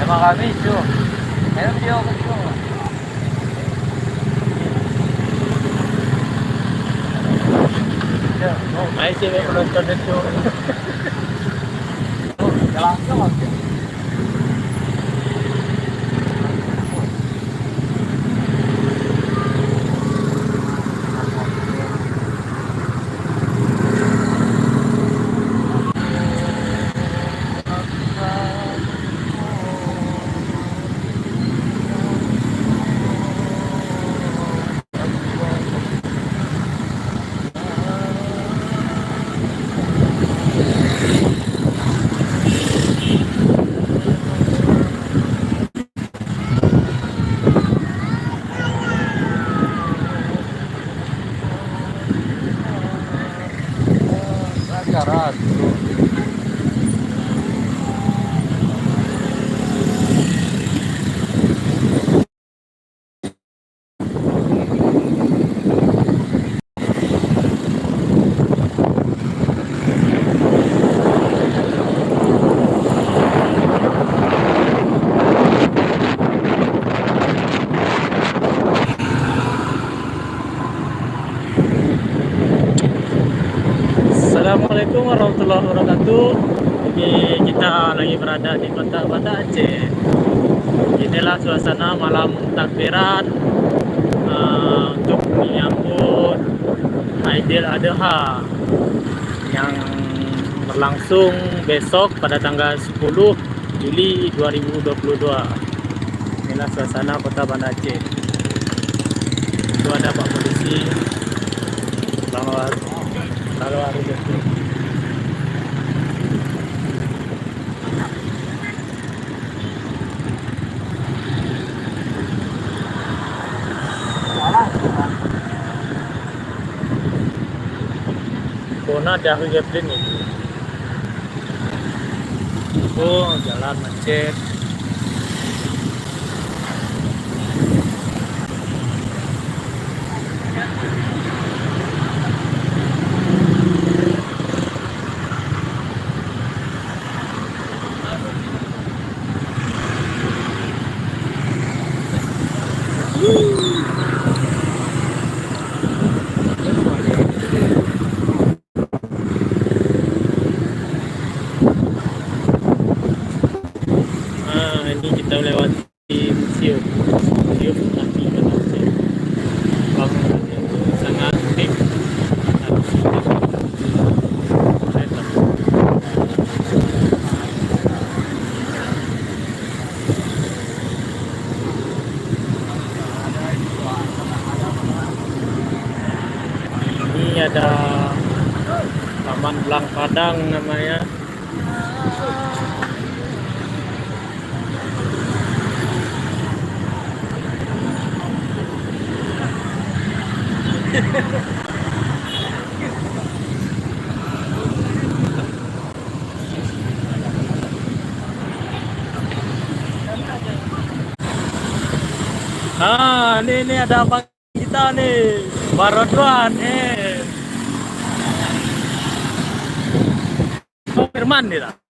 Sama kami itu. Ayo video video. Ay, sih penonton itu. Jalan jalan. Karat. Assalamualaikum warahmatullahi wabarakatuh. Ini kita lagi berada di kota Banda Aceh. Inilah suasana malam takbiran untuk menyambut Aidil Adha yang berlangsung besok pada tanggal 10 Juli 2022. Inilah suasana kota Banda Aceh. Itu ada Pak Polisi, Lalu hari itu. Kona dah ke Gaplin itu. Oh, jalan macet. Ini kita lewati museum Nabi Banda Aceh. Bangunannya itu sangat unik. Ini ada Taman Belang Padang namanya. Ini ada abang kita nih, Barodwan. Oh, Firman nih lah.